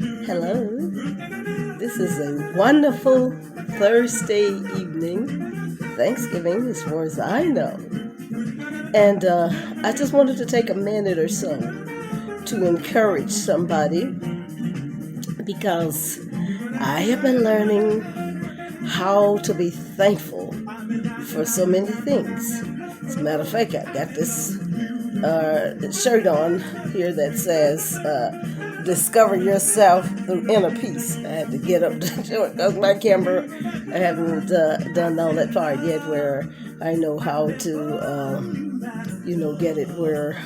Hello. This is a wonderful Thursday evening. Thanksgiving, as far as I know. And I just wanted to take a minute or so to encourage somebody because I have been learning how to be thankful for so many things. As a matter of fact, I got this shirt on here that says discover yourself through inner peace. I had to get up to do it because my camera, I haven't done all that part yet where I know how to get it where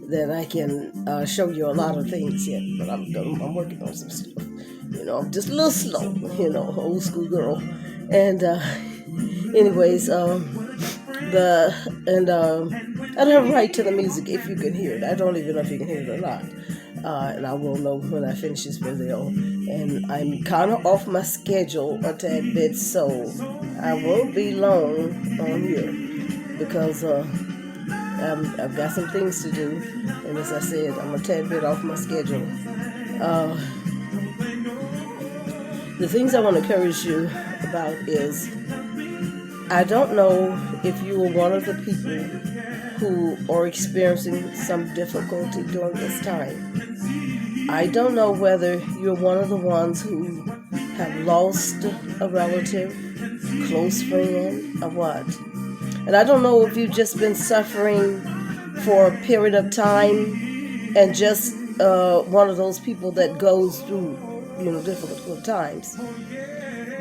that I can show you a lot of things yet, but I'm working on some stuff. I'm just a little slow, old school girl. And anyways, I don't have a right to the music if you can hear it. I don't even know if you can hear it or not. And I will know when I finish this video. And I'm kind of off my schedule a tad bit, so I won't be long on here because I've got some things to do. And as I said, I'm a tad bit off my schedule. The things I want to encourage you about is I don't know if you are one of the people who are experiencing some difficulty during this time. I don't know whether you're one of the ones who have lost a relative, close friend, or what. And I don't know if you've just been suffering for a period of time and just one of those people that goes through difficult times.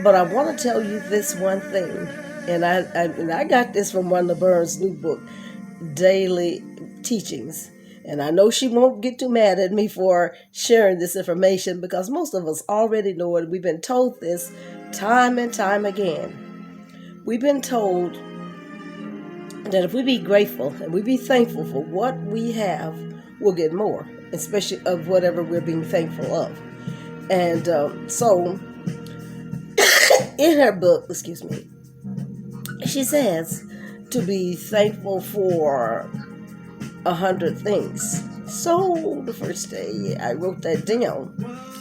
But I want to tell you this one thing. And I got this from Wanda Burns' new book, Daily Teachings. And I know she won't get too mad at me for sharing this information because most of us already know it. We've been told this time and time again. We've been told that if we be grateful and we be thankful for what we have, we'll get more, especially of whatever we're being thankful of. And so in her book, she says to be thankful for 100 things. So the first day I wrote that down.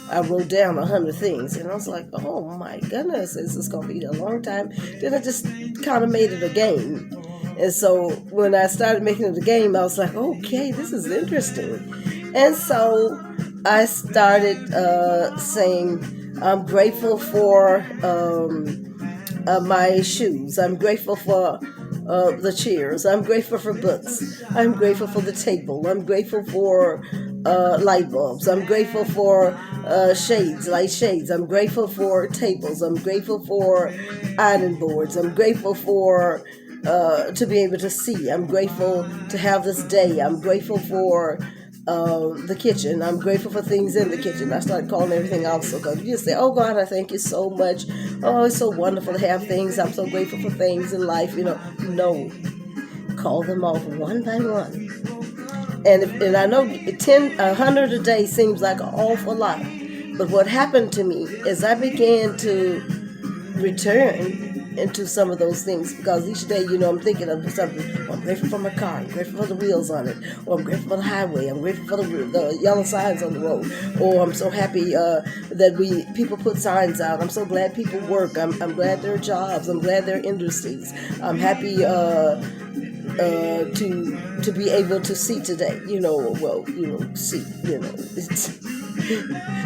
I wrote down 100 things, and I was like, oh my goodness, this is going to be a long time. Then I just kind of made it a game. And so when I started making it a game, I was like, okay, this is interesting. And so I started saying, I'm grateful for my shoes. I'm grateful for the chairs. I'm grateful for books. I'm grateful for the table. I'm grateful for light bulbs. I'm grateful for light shades. I'm grateful for tables. I'm grateful for ironing boards. I'm grateful for to be able to see. I'm grateful to have this day. I'm grateful for the kitchen. I'm grateful for things in the kitchen. I started calling everything out so because you just say, oh God, I thank you so much. Oh, it's so wonderful to have things. I'm so grateful for things in life. No, call them off one by one. And I know 100 a day seems like an awful lot. But what happened to me is I began to return into some of those things because each day, I'm thinking of something. Oh, I'm grateful for my car. I'm grateful for the wheels on it. Or I'm grateful for the highway. I'm grateful for the yellow signs on the road. Or I'm so happy that people put signs out. I'm so glad people work. I'm glad there are jobs. I'm glad there are industries. I'm happy to be able to see today. See.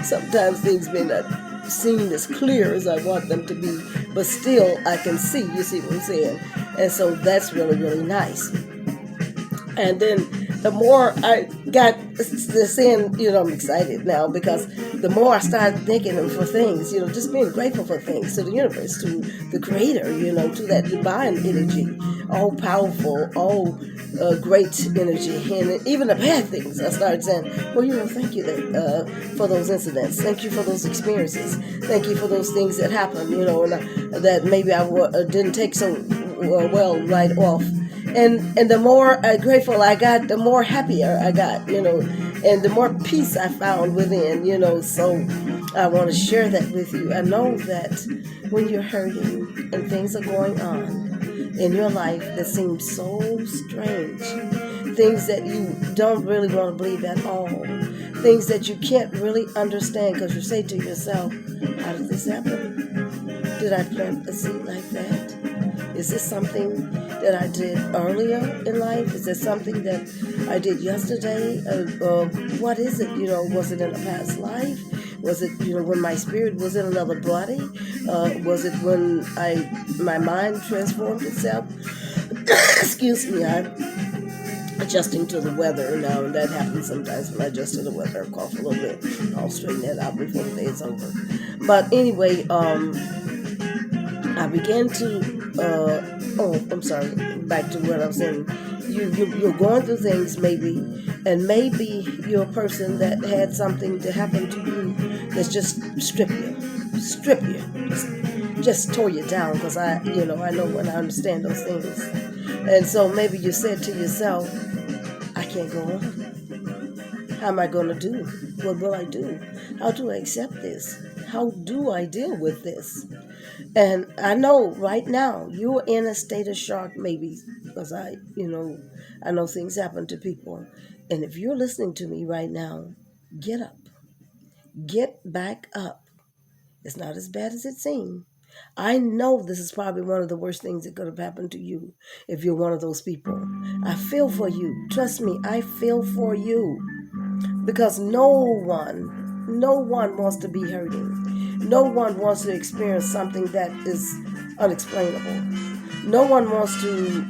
Sometimes things may not seem as clear as I want them to be, but still I can see, you see what I'm saying? And so that's really, really nice. And then the more I got this in, I'm excited now because the more I started thinking for things, just being grateful for things, to the universe, to the creator, to that divine energy, all powerful, all great energy. And even the bad things, I started saying, well, thank you for those incidents. Thank you for those experiences. Thank you for those things that happened, and that maybe I didn't take so well right off. And the more grateful I got, the more happier I got, and the more peace I found within, so I want to share that with you. I know that when you're hurting and things are going on in your life that seem so strange, things that you don't really want to believe at all, things that you can't really understand because you say to yourself, how did this happen? Did I plant a seed like that? Is this something that I did earlier in life? Is there something that I did yesterday? What is it? Was it in a past life? Was it, when my spirit was in another body? Was it when my mind transformed itself? Excuse me, I'm adjusting to the weather now, and that happens sometimes when I adjust to the weather. I cough a little bit. I'll straighten that out before the day is over. But anyway, I began to, I'm sorry, back to what I was saying. You're going through things maybe, and maybe you're a person that had something to happen to you that's just strip you, just tore you down, because I know and I understand those things. And so maybe you said to yourself, I can't go on. How am I going to do? What will I do? How do I accept this? How do I deal with this? And I know right now you're in a state of shock, maybe, because I know things happen to people. And if you're listening to me right now, get up. Get back up. It's not as bad as it seems. I know this is probably one of the worst things that could have happened to you if you're one of those people. I feel for you. Trust me, I feel for you. Because no one wants to be hurting. No one wants to experience something that is unexplainable. No one wants to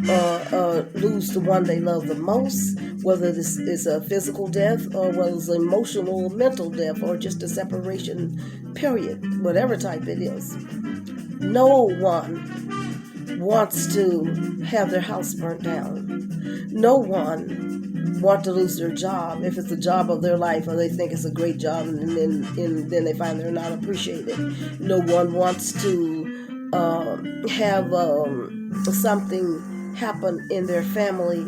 lose the one they love the most, whether this is a physical death or whether it's emotional, mental death, or just a separation, period, whatever type it is. No one wants to have their house burnt down. No one want to lose their job if it's the job of their life, or they think it's a great job, and then they find they're not appreciated. No one wants to have something happen in their family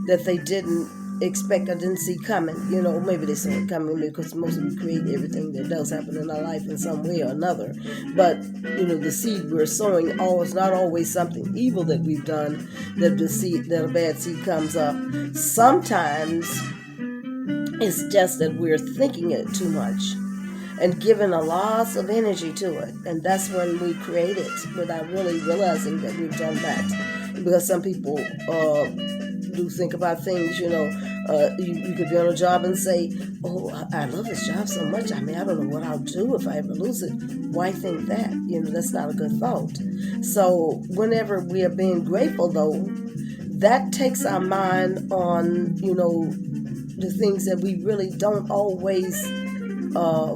that they didn't expect or didn't see coming. Maybe they saw it coming because most of us create everything that does happen in our life in some way or another. But the seed we're sowing is not always something evil that we've done that a bad seed comes up. Sometimes it's just that we're thinking it too much and giving a lot of energy to it, and that's when we create it without really realizing that we've done that. Because some people do think about things, you could be on a job and say, oh, I love this job so much. I don't know what I'll do if I ever lose it. Why think that? That's not a good thought. So whenever we are being grateful, though, that takes our mind on, the things that we really don't always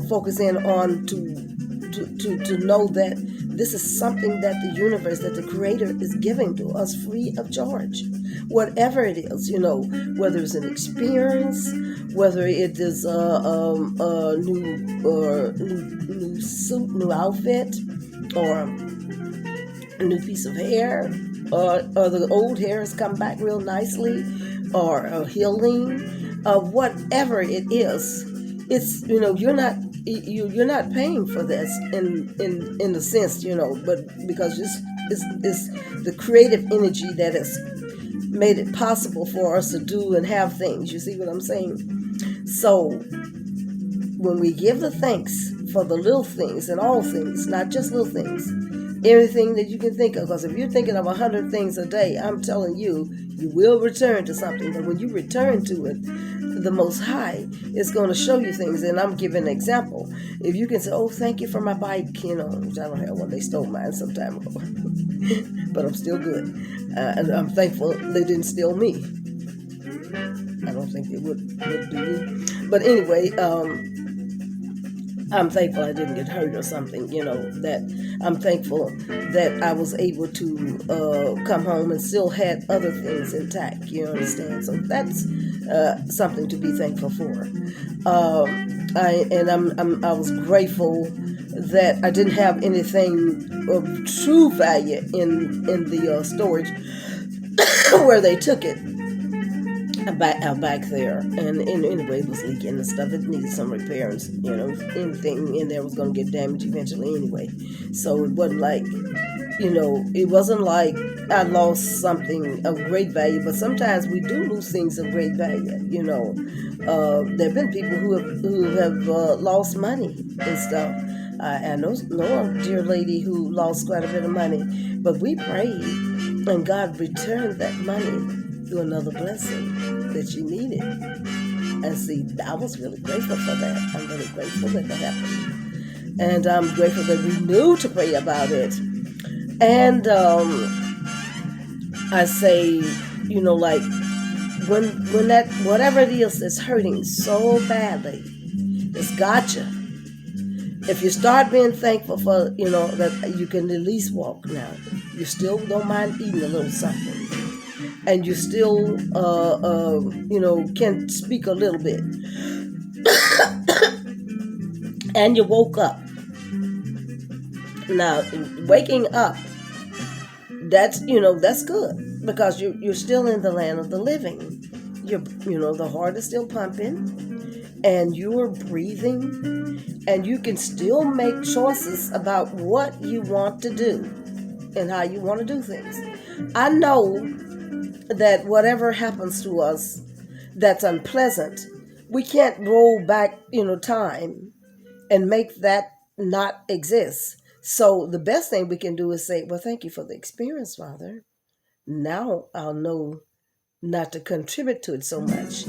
focus in on to know that this is something that the universe, that the Creator is giving to us free of charge. Whatever it is, whether it's an experience, whether it is a new suit, new outfit, or a new piece of hair, or the old hair has come back real nicely, or a healing, whatever it is. It's you're not paying for this in the sense, but because it's the creative energy that has made it possible for us to do and have things. You see what I'm saying? So when we give the thanks for the little things and all things, not just little things, everything that you can think of, because if you're thinking of 100 things a day, I'm telling you, you will return to something. But when you return to it, the Most High is going to show you things. And I'm giving an example. If you can say, oh, thank you for my bike, which I don't have one. They stole mine some time ago. But I'm still good. And I'm thankful they didn't steal me. I don't think they would do you. But anyway, I'm thankful I didn't get hurt or something, that I'm thankful that I was able to come home and still had other things intact, you understand? So that's something to be thankful for. I was grateful that I didn't have anything of true value in the storage where they took it. back there, and anyway, it was leaking and stuff. It needed some repairs. Anything in there was going to get damaged eventually anyway. So it wasn't like, it wasn't like I lost something of great value. But sometimes we do lose things of great value. There have been people who have lost money and stuff. I know a dear lady who lost quite a bit of money, but we prayed, and God returned that money through another blessing that she needed. And see, I was really grateful for that. I'm really grateful that happened. And I'm grateful that we knew to pray about it. And I say, like, when that, whatever it is that's hurting so badly, it's got you. If you start being thankful for, that you can at least walk now, you still don't mind eating a little something, and you still, can speak a little bit, and you woke up. Now, waking up, that's good, because you're still in the land of the living. The heart is still pumping, and you are breathing, and you can still make choices about what you want to do and how you want to do things. I know that whatever happens to us that's unpleasant, we can't roll back, time and make that not exist. So the best thing we can do is say, well, thank you for the experience, Father. Now I'll know not to contribute to it so much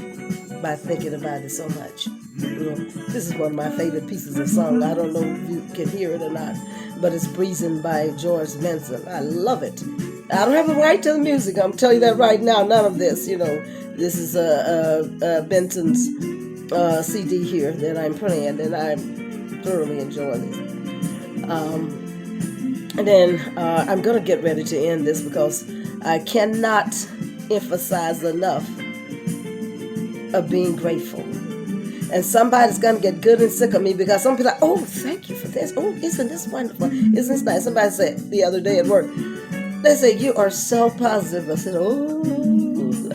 by thinking about it so much. This is one of my favorite pieces of song. I don't know if you can hear it or not, but it's Breezing by George Benson. I love it. I don't have the right to the music. I'm telling you that right now. None of this, This is Benson's CD here that I'm playing, and I thoroughly enjoy it. And then I'm going to get ready to end this, because I cannot emphasize enough of being grateful. And somebody's going to get good and sick of me, because some people are like, oh, thank you for this. Oh, isn't this wonderful? Isn't this nice? Somebody said the other day at work, they said, you are so positive. I said, oh,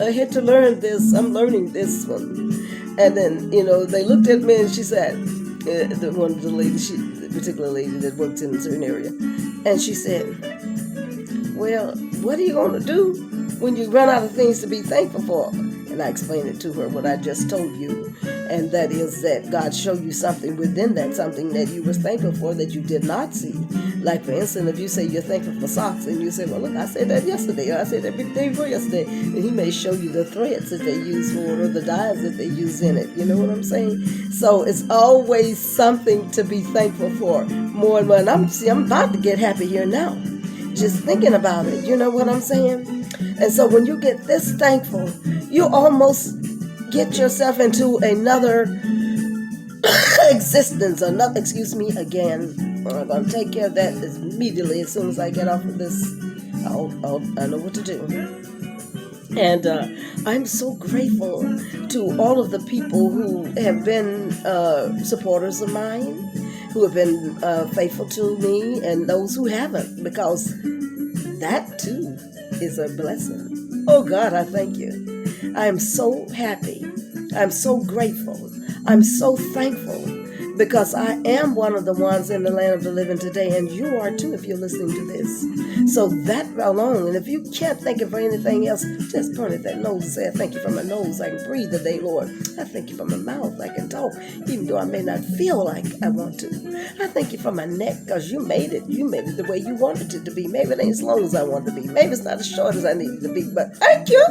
I had to learn this. I'm learning this one. And then, they looked at me, and she said, one of the ladies, the particular lady that works in a certain area, and she said, well, what are you going to do when you run out of things to be thankful for? And I explained it to her, what I just told you. And that is that God showed you something within that, something that you were thankful for that you did not see. Like, for instance, if you say you're thankful for socks, and you say, well, look, I said that yesterday, or I said that day before yesterday. And he may show you the threads that they use for it, or the dyes that they use in it. You know what I'm saying? So it's always something to be thankful for. More and more. And I'm about to get happy here now, just thinking about it. You know what I'm saying? And so when you get this thankful, you almost get yourself into another existence. I'm going to take care of that immediately as soon as I get off of this. I know what to do. And I'm so grateful to all of the people who have been supporters of mine, who have been faithful to me, and those who haven't, because that too is a blessing. Oh God, I thank you. I am so happy. I'm so grateful. I'm so thankful, because I am one of the ones in the land of the living today, and you are too if you're listening to this. So that alone, and if you can't think of anything else, just point at that nose and say, I thank you for my nose. I can breathe today, Lord. I thank you for my mouth. I can talk, even though I may not feel like I want to. I thank you for my neck, because you made it. You made it the way you wanted it to be. Maybe it ain't as long as I want it to be. Maybe it's not as short as I need it to be, but thank you.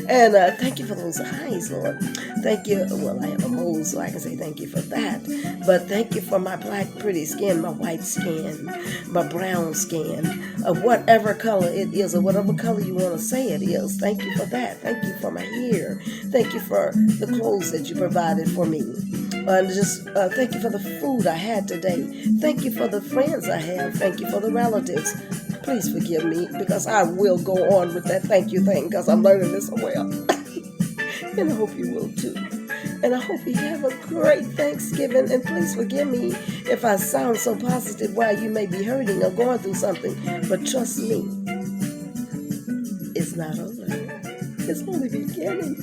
And thank you for those eyes, Lord. Thank you. Well, I have a mole, so I can say thank you for that. But thank you for my black, pretty skin, my white skin, my brown skin, of whatever color it is, or whatever color you want to say it is. Thank you for that. Thank you for my hair. Thank you for the clothes that you provided for me. And just thank you for the food I had today. Thank you for the friends I have. Thank you for the relatives. Please forgive me, because I will go on with that thank you thing, because I'm learning this so well. And I hope you will too. And I hope you have a great Thanksgiving. And please forgive me if I sound so positive while you may be hurting or going through something. But trust me, it's not over. It's only beginning.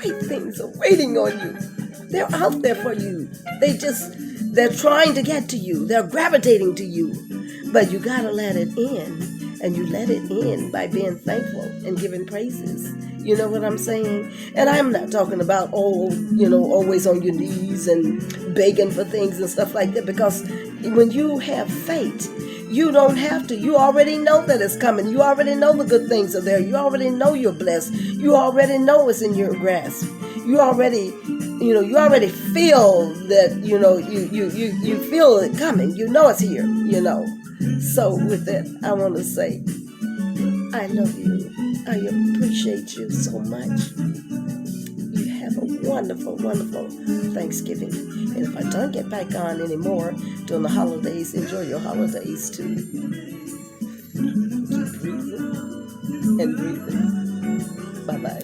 great things are waiting on you. They're out there for you. They're trying to get to you. They're gravitating to you. But you got to let it in. And you let it in by being thankful and giving praises. You know what I'm saying? And I'm not talking about, always on your knees and begging for things and stuff like that. Because when you have faith, you don't have to. You already know that it's coming. You already know the good things are there. You already know you're blessed. You already know it's in your grasp. You already feel that, you feel it coming. You know it's here, So with that, I want to say, I love you. I appreciate you so much. You have a wonderful, wonderful Thanksgiving. And if I don't get back on anymore during the holidays, enjoy your holidays too. Keep breathing and breathing. Bye-bye.